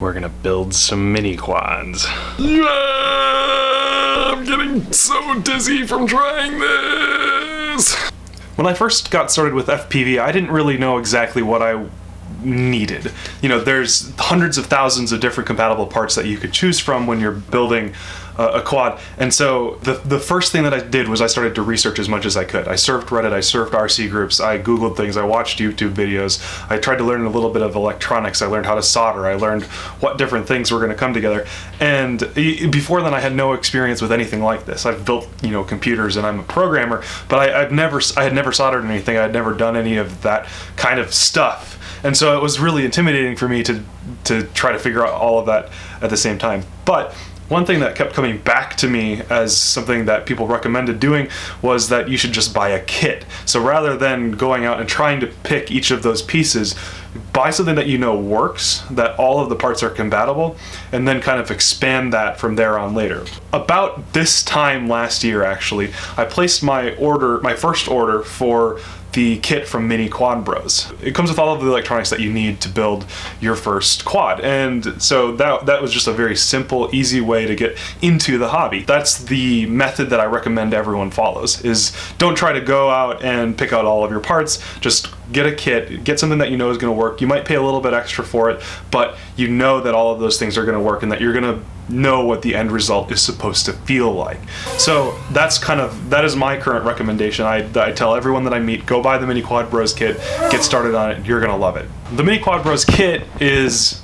We're gonna build some mini quads. Yeah! I'm getting so dizzy from trying this! When I first got started with FPV, I didn't really know exactly what I needed. You know, there's hundreds of thousands of different compatible parts that you could choose from when you're building a quad. And so the first thing that I did was I started to research as much as I could. I surfed Reddit, I surfed RC groups, I Googled things, I watched YouTube videos, I tried to learn a little bit of electronics, I learned how to solder, I learned what different things were going to come together. And before then I had no experience with anything like this. I've built, you know, computers and I'm a programmer, but I had never soldered anything, I had never done any of that kind of stuff. And so it was really intimidating for me to try to figure out all of that at the same time. But one thing that kept coming back to me as something that people recommended doing was that you should just buy a kit. So rather than going out and trying to pick each of those pieces, buy something that you know works, that all of the parts are compatible, and then kind of expand that from there on later. About this time last year, actually, I placed my first order for the kit from Mini Quad Bros. It comes with all of the electronics that you need to build your first quad, and so that was just a very simple, easy way to get into the hobby. That's the method that I recommend everyone follows, is don't try to go out and pick out all of your parts, just get a kit, get something that you know is going to work. You might pay a little bit extra for it, but you know that all of those things are going to work and that you're going to know what the end result is supposed to feel like. So that is my current recommendation. I tell everyone that I meet, go buy the Mini Quad Bros kit, get started on it, you're gonna love it. The Mini Quad Bros kit is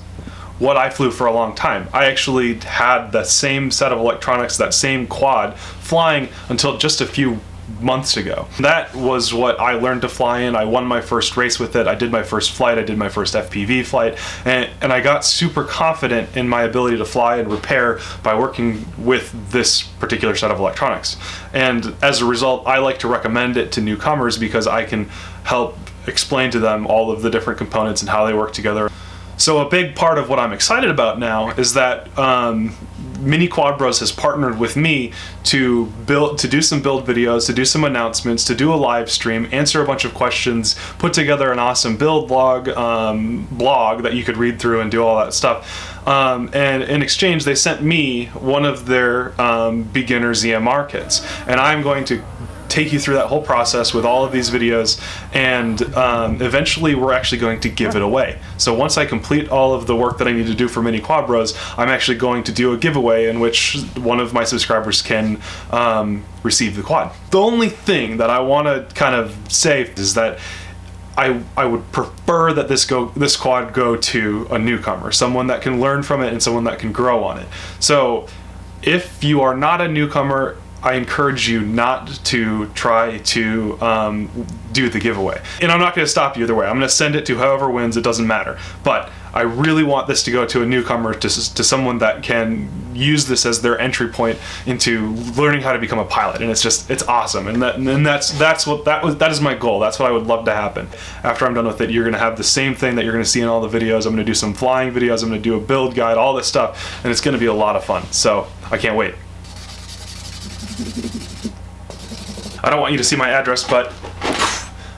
what I flew for a long time. I actually had the same set of electronics, that same quad, flying until just a few months ago. That was what I learned to fly in. I won my first race with it. I did my first flight. I did my first FPV flight. And I got super confident in my ability to fly and repair by working with this particular set of electronics. And as a result, I like to recommend it to newcomers because I can help explain to them all of the different components and how they work together. So a big part of what I'm excited about now is that Mini Quad Bros has partnered with me to do some build videos, to do some announcements, to do a live stream, answer a bunch of questions, put together an awesome build blog that you could read through and do all that stuff. And in exchange, they sent me one of their beginner ZMR kits, and I'm going to take you through that whole process with all of these videos, and eventually we're actually going to give it away. So once I complete all of the work that I need to do for Mini Quad Bros, I'm actually going to do a giveaway in which one of my subscribers can receive the quad. The only thing that I want to kind of say is that I would prefer that this quad go to a newcomer, someone that can learn from it and someone that can grow on it. So if you are not a newcomer, I encourage you not to try to do the giveaway. And I'm not going to stop you either way. I'm going to send it to whoever wins, it doesn't matter. But I really want this to go to a newcomer, to someone that can use this as their entry point into learning how to become a pilot. And it's awesome. And that is my goal. That's what I would love to happen. After I'm done with it, you're going to have the same thing that you're going to see in all the videos. I'm going to do some flying videos. I'm going to do a build guide, all this stuff. And it's going to be a lot of fun. So I can't wait. I don't want you to see my address, but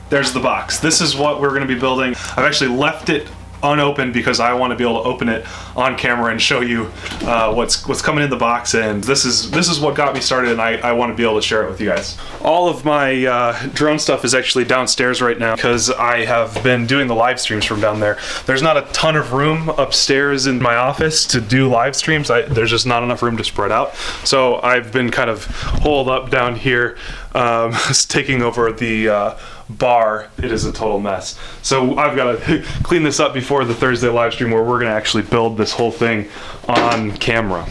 there's the box. This is what we're going to be building. I've actually left it unopened because I want to be able to open it on camera and show you what's coming in the box, and this is what got me started, and I want to be able to share it with you guys. All of my drone stuff is actually downstairs right now because I have been doing the live streams from down there. There's not a ton of room upstairs in my office to do live streams. There's just not enough room to spread out, so I've been kind of holed up down here, taking over the bar. It is a total mess. So I've got to clean this up before the Thursday live stream where we're going to actually build this whole thing on camera.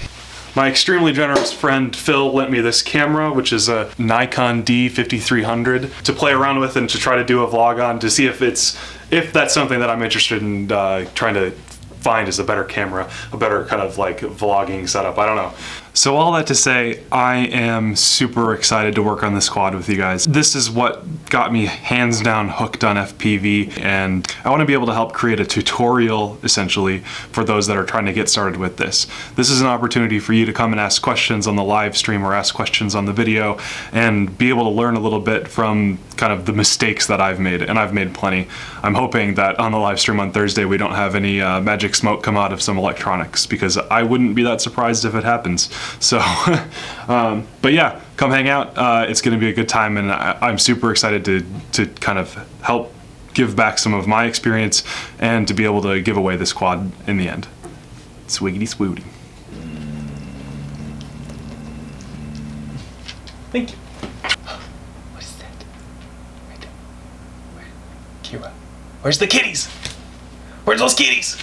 My extremely generous friend Phil lent me this camera, which is a Nikon D5300, to play around with and to try to do a vlog on, to see if that's something that I'm interested in trying to find as a better camera, a better kind of like vlogging setup. I don't know. So all that to say, I am super excited to work on this quad with you guys. This is what got me hands down hooked on FPV, and I want to be able to help create a tutorial essentially for those that are trying to get started with this. This is an opportunity for you to come and ask questions on the live stream or ask questions on the video and be able to learn a little bit from kind of the mistakes that I've made, and I've made plenty. I'm hoping that on the live stream on Thursday we don't have any magic electric smoke come out of some electronics, because I wouldn't be that surprised if it happens. So, but yeah, come hang out. It's going to be a good time, and I'm super excited to kind of help give back some of my experience and to be able to give away this quad in the end. Swiggity swooty. Thank you. What is that? Right there. Where? Kira. Where's the kitties? Where's those kitties?